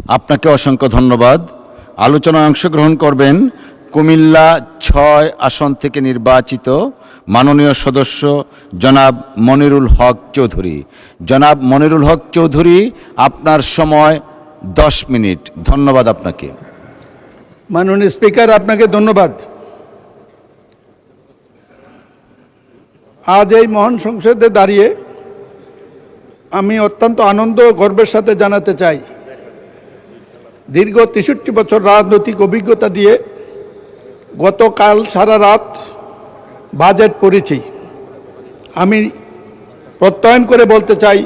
আপনাকে অসংখ্য ধন্যবাদ। আলোচনায় অংশগ্রহণ করবেন কুমিল্লা ৬ আসন থেকে নির্বাচিত মাননীয় সদস্য জনাব মনিরুল হক চৌধুরী। জনাব মনিরুল হক চৌধুরী, আপনার সময় 10 মিনিট। ধন্যবাদ আপনাকে। মাননীয় স্পিকার, আপনাকে ধন্যবাদ। আজ এই মহান সংসদে দাঁড়িয়ে আমি অত্যন্ত আনন্দ ও গর্বের সাথে জানাতে চাই, দীর্ঘ ৬৩ বছর রাজনৈতিক অভিজ্ঞতা দিয়ে গতকাল সারা রাত বাজেট পড়েছি। আমি প্রত্যয়ন করে বলতে চাই,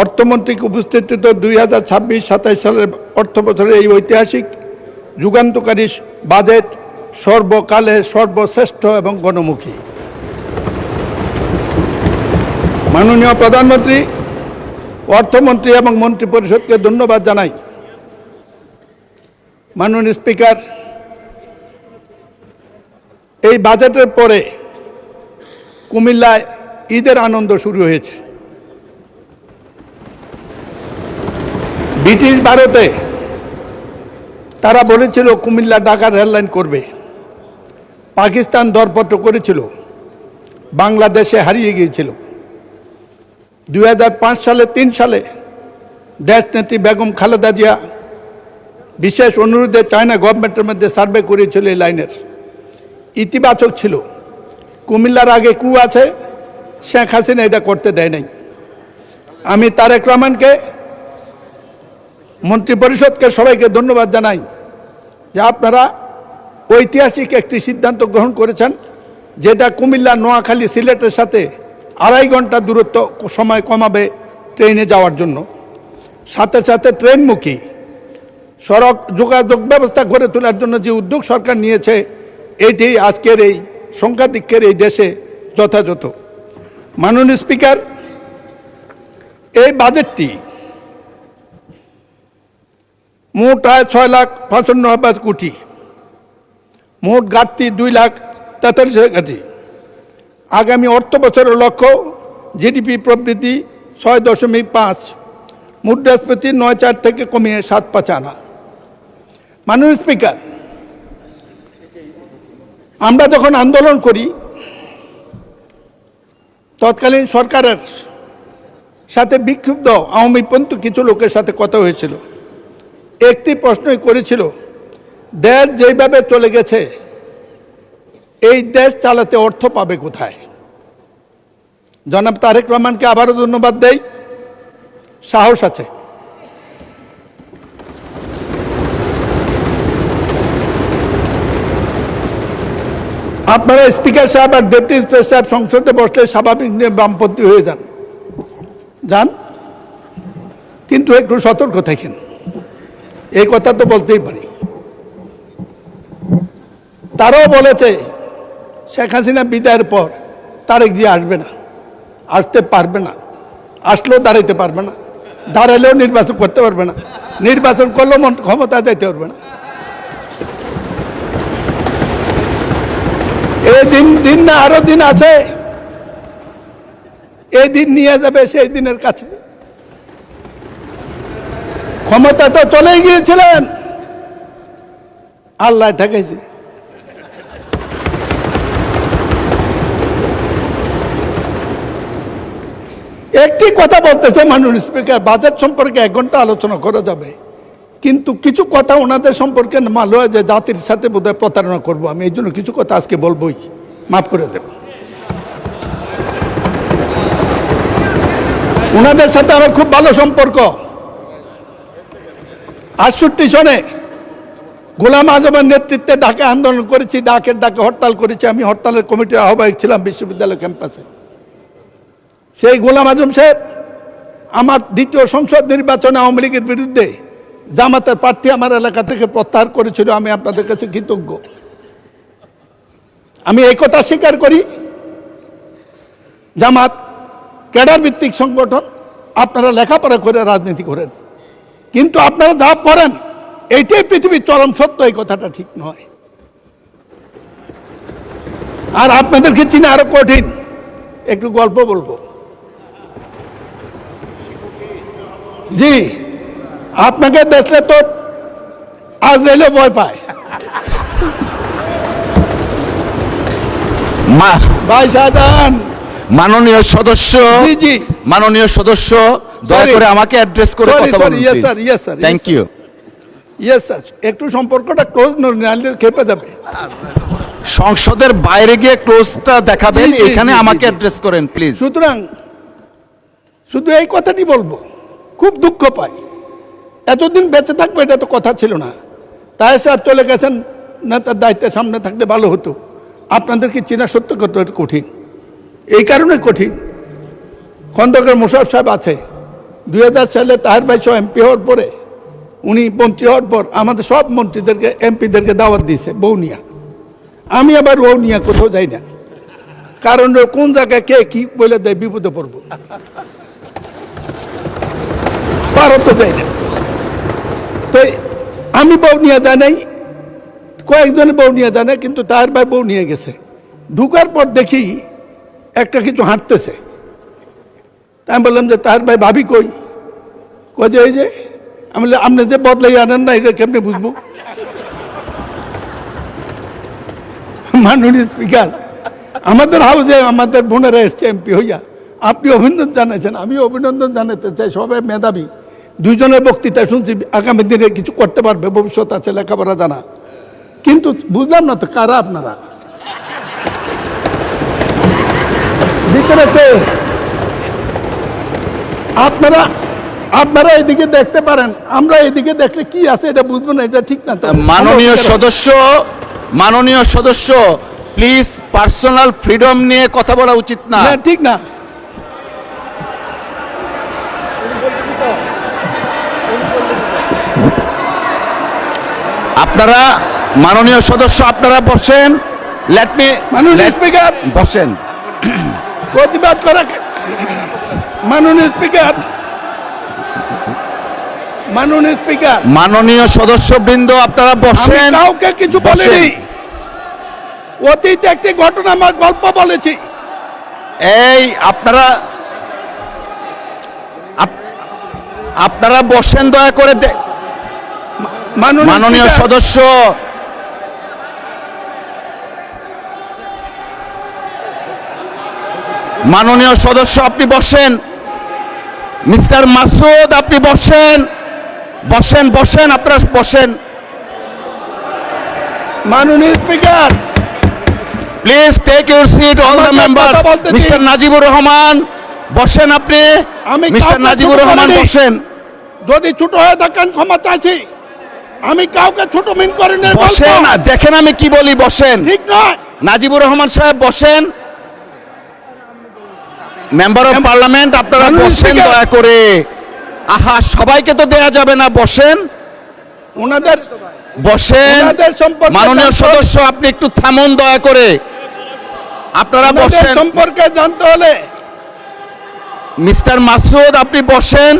অর্থমন্ত্রীকে উপস্থিত 2026-27 সালের অর্থ বছরের এই ঐতিহাসিক যুগান্তকারী বাজেট সর্বকালে সর্বশ্রেষ্ঠ এবং গণমুখী। মাননীয় প্রধানমন্ত্রী, অর্থমন্ত্রী এবং মন্ত্রিপরিষদকে ধন্যবাদ জানাই। মাননীয় স্পিকার, এই বাজেটের পরে কুমিল্লায় ঈদের আনন্দ শুরু হয়েছে। ব্রিটিশ ভারতে তারা বলেছিল কুমিল্লা ঢাকা রেললাইন করবে। পাকিস্তান দরপত্র করেছিল, বাংলাদেশে হারিয়ে গিয়েছিল। 2005 সালে 3 সালে দেশনেত্রী বেগম খালেদা জিয়া বিশেষ অনুরোধে চায়না গভর্নমেন্টের মধ্যে সার্ভে করেছিল। এই লাইনের ইতিবাচক ছিল। কুমিল্লার আগে কু আছে, শেখ হাসিনা এটা করতে দেয় নাই। আমি তারেক রহমানকে, মন্ত্রিপরিষদকে, সবাইকে ধন্যবাদ জানাই যে আপনারা ঐতিহাসিক একটি সিদ্ধান্ত গ্রহণ করেছেন, যেটা কুমিল্লা, নোয়াখালী, সিলেটের সাথে 2.5 ঘন্টা দূরত্ব সময় কমাবে ট্রেনে যাওয়ার জন্য। সাথে সাথে ট্রেনমুখী সড়ক যোগাযোগ ব্যবস্থা গড়ে তোলার জন্য যে উদ্যোগ সরকার নিয়েছে, এটি আজকের এই সংখ্যাধিক্যের এই দেশে যথাযথ। মাননীয় স্পিকার, এই বাজেটটি মোট আয় 6,55,000 কোটি, মোট ঘাটতি 2,43,000 কোটি। আগামী অর্থ বছরের লক্ষ্য জিডিপি প্রবৃদ্ধি 6.5, মুদ্রাস্ফীতি 9.4 থেকে কমিয়ে 7.5 আনা। মাননীয় স্পিকার, আমরা যখন আন্দোলন করি, তৎকালীন সরকারের সাথে বিক্ষুব্ধ আওয়ামীপন্থী কিছু লোকের সাথে কথা হয়েছিল। একটি প্রশ্নই করেছিল, দেশ যেভাবে চলে গেছে, এই দেশ চালাতে অর্থ পাবে কোথায়? জনাব তারেক রহমানকে আবারও ধন্যবাদ দেই, সাহস আছে। আপনারা স্পিকার সাহেব আর ডেপুটি স্পিকার সাহেব সংসদে বসলে স্বাভাবিক নিয়ে বামপন্থী হয়ে যান, কিন্তু একটু সতর্ক থাকেন। এই কথা তো বলতেই পারি। তারাও বলেছে শেখ হাসিনা বিদায়ের পর তারেক জি আসবে না, আসতে পারবে না, আসলেও দাঁড়াইতে পারবে না, দাঁড়ালেও নির্বাচন করতে পারবে না, নির্বাচন করলেও ক্ষমতা যাইতে পারবে না। এই দিন না আরো দিন আছে, এই দিন নিয়ে যাবে সেই দিনের কাছে। ক্ষমতা তো চলেই গিয়েছিলেন, আল্লাহ ঠেকেছে। একটি কথা বলতেছে মাননীয় স্পিকার, বাজেট সম্পর্কে 1 ঘন্টা আলোচনা করা যাবে, কিন্তু কিছু কথা ওনাদের সম্পর্কে মালুম হয় যে জাতির সাথে বোধহয় প্রতারণা করবো। আমি এই জন্য কিছু কথা আজকে বলবোই, মাফ করে দেব। ওনাদের সাথে আমার খুব ভালো সম্পর্ক। 68 সনে গোলাম আজমের নেতৃত্বে ঢাকা আন্দোলন করেছি, ডাকে হরতাল করেছি। আমি হরতালের কমিটির আহ্বায়ক ছিলাম বিশ্ববিদ্যালয় ক্যাম্পাসে। সেই গোলাম আজম সাহেব আমার 2য় সংসদ নির্বাচনে আওয়ামী লীগের বিরুদ্ধে জামাতের প্রার্থী আমার এলাকা থেকে প্রত্যাহার করেছিল। আমি আপনাদের কাছে কৃতজ্ঞ। আমি এই কথা স্বীকার করি, জামাত ক্যাডার ভিত্তিক সংগঠন, আপনারা লেখাপড়া করে রাজনীতি করেন, কিন্তু আপনারা যা করেন এইটাই পৃথিবীর চরম সত্য। এই কথাটা ঠিক নয়। আর আপনাদেরকে চিনে আরো কঠিন। একটু গল্প বলবো। জি, আপনাকে দেখলে তো আজরাইলে ভয় পায়। ভাই শাহজাহান, মাননীয় সদস্য, জি জি, মাননীয় সদস্য দয়া করে আমাকে অ্যাড্রেস করে কথা বলুন। Yes sir, yes sir, thank you. Yes sir, একটু সম্পর্কটা ক্লোজ নাহলে খেপে যাবে। সংসদের বাইরে গিয়ে ক্লোজটা দেখাবেন, জি, জি, এখানে জি, আমাকে জি। অ্যাড্রেস করেন প্লিজ। সুতরাং শুধু এই কথাটি বলবো, খুব দুঃখ পাই, এতদিন বেঁচে থাকবো এটা তো কথা ছিল না। তাই সাহেব চলে গেছেন, নেতার দায়িত্বের সামনে থাকলে ভালো হতো। আপনাদেরকে চেনা সত্য কত কঠিন, এই কারণে কঠিন। খন্দকার মোশাররফ সাহেব আছে, 2000 সালে তাহের ভাই সহ এমপি হওয়ার পরে, উনি মন্ত্রী হওয়ার পর আমাদের সব মন্ত্রীদেরকে এমপিদেরকে দাওয়াত দিয়েছে বৌনিয়া। আমি আবার বৌনিয়া কোথাও যাই না, কারণ কোন জায়গায় কে কি বলে দেয় বিপদে পড়বো, ভারত যাই না। তো আমি বৌনিয়া যাই নাই, কয়েকজনে বৌনিয়া যায় না, কিন্তু তার ভাই বৌনিয়া গেছে। ঢুকার পর দেখি একটা কিছু হাঁটতেছে। আমি বললাম যে তার ভাই ভাবি কই? কই যে ওই যে। আমি বললাম আপনি যে বদলাই আনেন না, এটা কেমনে বুঝবো? মাননীয় স্পিকার, আমাদের হাউসে আমাদের বোনেরা এসছে এমপি হইয়া, আপনি অভিনন্দন জানাচ্ছেন, আমি অভিনন্দন জানাতে চাই। সবাই মেধাবী, দুইজনের বক্তৃতা শুনছি, আগামী দিনে কিছু করতে পারবে, ভবিষ্যৎ আছে, লেখাপড়া জানা। কিন্তু বুঝলাম না তো কারা আপনারা, ভিতরে কে? আপনারা আপনারা এদিকে দেখতে পারেন, আমরা এদিকে দেখলে কি আছে এটা বুঝবো না, এটা ঠিক না তো। মাননীয় সদস্য, মাননীয় সদস্য প্লিজ, পার্সোনাল ফ্রিডম নিয়ে কথা বলা উচিত না। না, ঠিক না। আপনারা, মাননীয় সদস্য আপনারা বসেন। লেট মি, মাননীয় স্পিকার, বসেন। প্রতিবাদ করা। মাননীয় স্পিকার, মাননীয় স্পিকার, মাননীয় সদস্যবৃন্দ আপনারা আমি বসেন। কাউকে কিছু বলিনি। অতীতে একটি ঘটনা আমার গল্প বলেছি। এই আপনারা আপনারা বসেন দয়া করে। মাননীয় স্পিকার, সদস্য, মাননীয় সদস্য আপনি বসেন। মিস্টার মাসুদ আপনি বসেন, বসেন বসেন, আপনারা বসেন মাননীয় speaker, please take your seat all the আমাকে মেম্বার্স। কথা বলতে দিন। মিস্টার নাজিবুর রহমান বসেন, আপনি আমি মিস্টার কাউকে নাজিবুর ছোট রহমান করিনি। বসেন। যদি ছোট হয়ে থাকেন ক্ষমা চাইছি, আমি কাউকে ছোট মিন করিনি। বসেন, দেখেন আমি কি বলি, বসেন। ঠিক নয়। নাজিবুর রহমান সাহেব বসেন। মেম্বার অফ পার্লামেন্ট আপনারা মাননীয় বসেন স্পিকার। দয়া করে। আহা, সবাইকে তো দেয়া যাবে না, বসেন ওনাদের বসেন। ওনাদের সম্পর্কে মাননীয় জানতে- সদস্য আপনি একটু থামুন দয়া করে, আপনারা ওনাদের বসেন। সম্পর্কে জানতে হলে মিস্টার মাসুদ আপনি বসেন,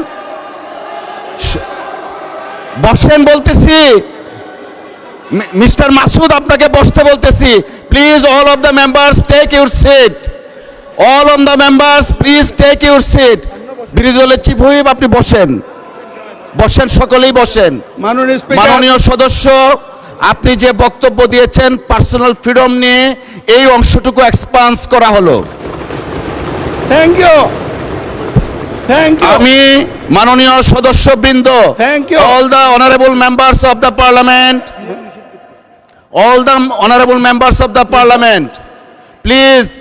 বসেন বলতেছি। মিস্টার মাসুদ আপনাকে বসতে বলতেছি। Please all of the members take your seat. All on the members please take your seat. বিরোধী দলের চিফ হুইপ আপনি বসেন, বসেন, সকলেই বসেন। মাননীয় স্পিকার, মাননীয় সদস্য আপনি যে বক্তব্য দিয়েছেন পার্সোনাল ফ্রিডম নিয়ে, এই অংশটুকু এক্সপান্স করা হলো। Thank you, thank you. আমি মাননীয় সদস্যবৃন্দ, Thank you. all the honorable members of the parliament, all the honorable members of the parliament, please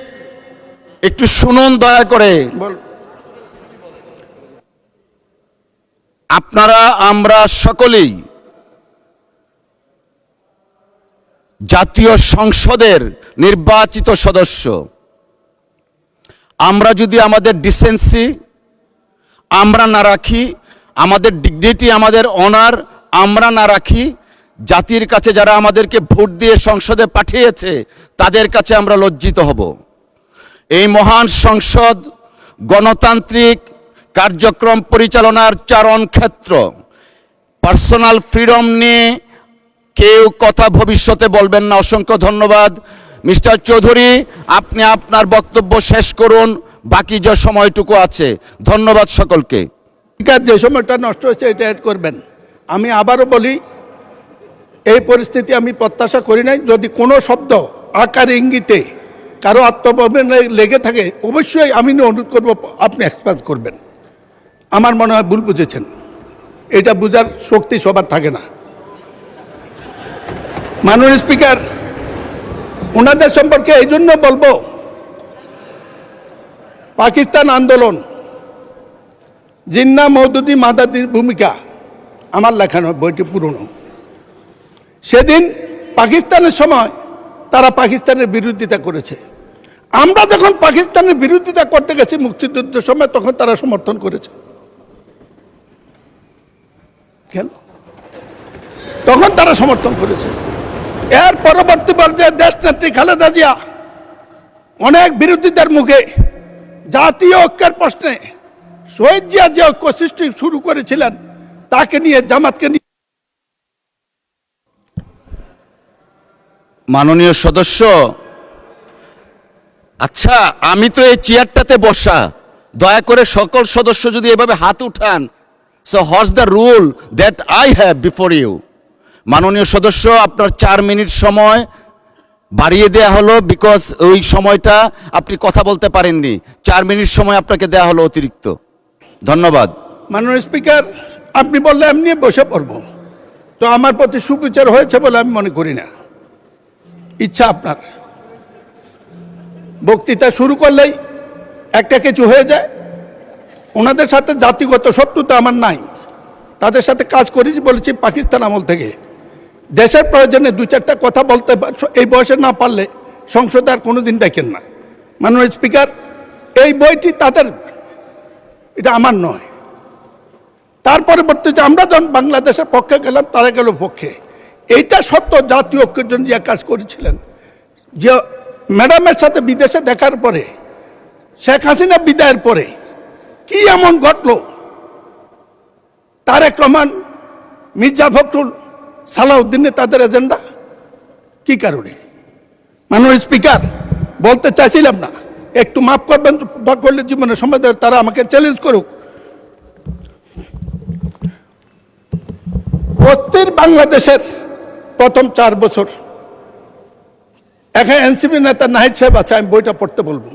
একটু শুনুন দয়া করে। বল। আপনারা, আমরা সকলেই জাতীয় সংসদের নির্বাচিত সদস্য। আমরা যদি আমাদের ডিসেন্সি আমরা না রাখি, আমাদের ডিগনিটি, আমাদের অনার আমরা না রাখি, জাতির কাছে যারা আমাদেরকে ভোট দিয়ে সংসদে পাঠিয়েছে তাদের কাছে আমরা লজ্জিত হব। এই মহান সংসদ গণতান্ত্রিক কার্যক্রম পরিচালনার চারণ ক্ষেত্র। পার্সোনাল ফ্রিডম নিয়ে কেউ কথা ভবিষ্যতে বলবেন না। অসংখ্য ধন্যবাদ। মিস্টার চৌধুরী, আপনি আপনার বক্তব্য শেষ করুন, বাকি যে সময়টুকু আছে। ধন্যবাদ সকলকে। যে সময়টা নষ্ট হয়েছে এটা অ্যাড করবেন। আমি আবারও বলি, এই পরিস্থিতি আমি প্রত্যাশা করি নাই। যদি কোনো শব্দ আকার ইঙ্গিতে কারো আত্মপ্রবণে লেগে থাকে, অবশ্যই আমি অনুরোধ করব আপনি এক্সপ্রেস করবেন। আমার মনে হয় ভুল বুঝেছেন, এটা বুঝার শক্তি সবার থাকে না। মাননীয় স্পিকার, ওনাদের সম্পর্কে এই জন্য বলবো, পাকিস্তান আন্দোলন, জিন্না মওদুদি মাদাদির ভূমিকা আমার লেখানো বইটি পুরনো। সেদিন পাকিস্তানের সময় তারা পাকিস্তানের বিরোধিতা করেছে। আমরা যখন পাকিস্তানের বিরোধিতা করতে গেছি মুক্তিযুদ্ধের সময়, তখন তারা সমর্থন করেছে। কেন? তখন তারা সমর্থন করেছে। এর পরবর্তী পর্যায়ে দেশনেত্রী খালেদা জিয়া অনেক বিরোধিতার মুখে জাতীয় ঐক্যের প্রশ্নে শহীদ জিয়া যে ঐক্য সৃষ্টি শুরু করেছিলেন, তাকে নিয়ে, জামাতকে নিয়ে। মাননীয় সদস্য, আচ্ছা আমি তো এই চেয়ারটাতে বসা, দয়া করে সকল সদস্য যদি এভাবে হাত উঠান, so what's the rule that I have before you. মাননীয় সদস্য, আপনার 4 মিনিট সময় বাড়িয়ে দেয়া হলো, বিকজ ওই সময়টা আপনি কথা বলতে পারেননি। 4 মিনিট সময় আপনাকে দেয়া হলো অতিরিক্ত। ধন্যবাদ। মাননীয় স্পিকার, আপনি বললে এমনি বসে পড়ব, তো আমার প্রতি সুবিচার হয়েছে বলে আমি মনে করি না। ইচ্ছা আপনার। বক্তৃতা শুরু করলেই একটা কিছু হয়ে যায়। ওনাদের সাথে জাতিগত শত্রুতা আমার নাই, তাদের সাথে কাজ করেছি, বলেছি পাকিস্তান আমল থেকে। দেশের প্রয়োজনে 2-4টা কথা বলতে এই বয়সে না পারলে সংসদে আর কোনোদিন ডাকেন না। মাননীয় স্পিকার, এই বইটি তাদের, এটা আমার নয়। তার পরবর্তীতে আমরা যখন বাংলাদেশের পক্ষে গেলাম, তারা গেল পক্ষে। এইটা সত্য, জাতীয় ঐক্যের জন্য যে কাজ করেছিলেন, যে ম্যাডামের সাথে বিদেশে দেখার পরে, শেখ হাসিনা বিদায়ের পরে কি এমন ঘটলো, তারেক রহমান, মির্জা ফখরুল, সালাউদ্দিনে তাদের এজেন্ডা কি কারণে? মাননীয় স্পিকার, বলতে চাইছিলাম না, একটু মাফ করবেন, করলে জীবনের সময় তারা আমাকে চ্যালেঞ্জ করুক। অস্থির বাংলাদেশের প্রথম 4 বছর, এখানে এনসিপি নেতা নাহিদ সাহেব আছে, আমি বইটা পড়তে বলবো।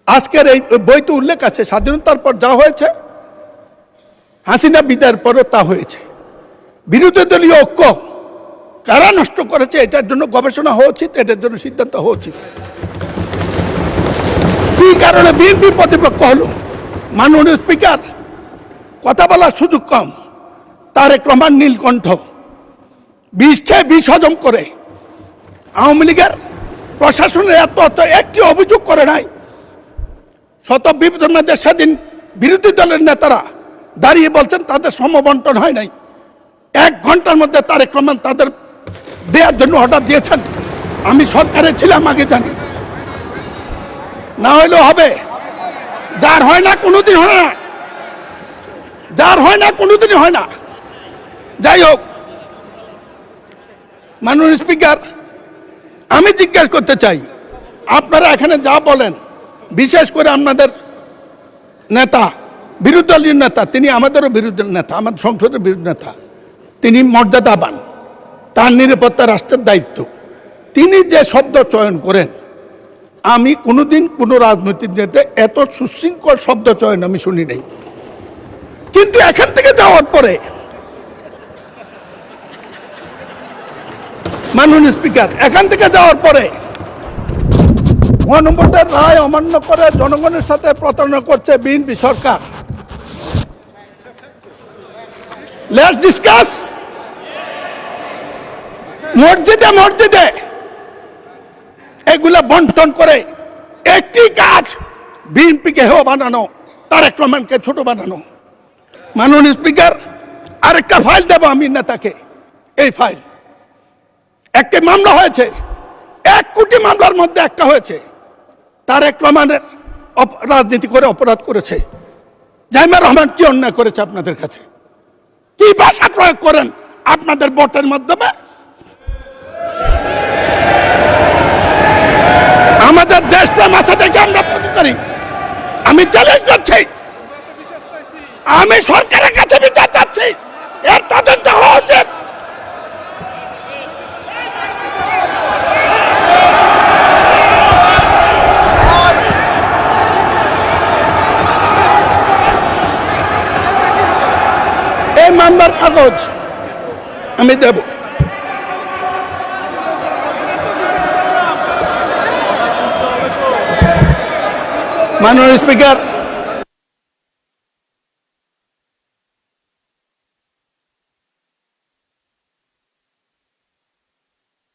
আজকের এই বইতে উল্লেখ আছে, স্বাধীনতার পর যা হয়েছে, হাসিনা বিদায়ের পরও তা হয়েছে। বিরোধী দলীয় ঐক্য কারা নষ্ট করেছে, এটার জন্য গবেষণা হওয়া উচিত, এটার জন্য সিদ্ধান্ত হওয়া উচিত। কি কারণে বিএনপি প্রতিপক্ষ হলো? মাননীয় স্পিকার, কথা বলার সুযোগ কম। তারেক রহমান নীলকণ্ঠ বিষ খেয়ে বিষ হজম করে আওয়ামী লীগের প্রশাসনের এত একটি অভিযোগ করে নাই। শত বিবেচনাদের সেদিন বিরোধী দলের নেতারা দাঁড়িয়ে বলছেন তাদের সমবন্টন হয় নাই। 1 ঘন্টার মধ্যে তারেক রহমান তাদের দেওয়ার জন্য অর্ডার দিয়েছেন। আমি সরকারে ছিলাম, আগে জানি। না হইলেও হবে, যার হয় না কোনোদিন হয় না, যার হয় না কোনোদিনই হয় না। যাই হোক, মাননীয় স্পিকার, আমি জিজ্ঞাসা করতে চাই, আপনারা এখানে যা বলেন, বিশেষ করে আপনাদের নেতা, বিরোধী দলীয় নেতা, তিনি আমাদেরও বিরোধী নেতা, আমাদের সংসদের বিরোধী নেতা, তিনি মর্যাদাবান, তার নিরাপত্তা রাষ্ট্রের দায়িত্ব। তিনি যে শব্দ চয়ন করেন, আমি কোনোদিন কোনো রাজনৈতিক নেতা এত সুশৃঙ্খল শব্দ চয়ন আমি শুনি নাই। কিন্তু এখান থেকে যাওয়ার পরে, মাননীয় স্পিকার, এখান থেকে যাওয়ার পরে 9 নম্বরের রায় অমান্য করে জনগণের সাথে প্রতারণা করছে বিএনপি সরকার। Let's discuss. মসজিদে মসজিদে এগুলা বন্টন করে একটি কাজ, বিএনপিকে হেয় বানানো, তারেক রহমানকে ছোট বানানো। মাননীয় স্পিকার, আরেকটা ফাইল দেব আমি নেতাকে। এই ফাইল, একটি মামলা হয়েছে, 1 কোটি মামলার মধ্যে একটা হয়েছে। তারেক রহমানের রাজনীতি করে অপরাধ করেছে। জাইমা রহমান কি অন্যায় করেছে আপনাদের কাছে? কি ভাষা প্রয়োগ করেন আপনাদের ভোটের মাধ্যমে? আমাদের দেশপ্রেম আছে দেখে আমরা প্রতিকারী। আমি চ্যালেঞ্জ করছি, আমি সরকারের কাছে বিচার চাচ্ছি, এর তদন্ত হওয়া উচিত। এই মামলার কাগজ আমি দেব। মাননীয় স্পিকার,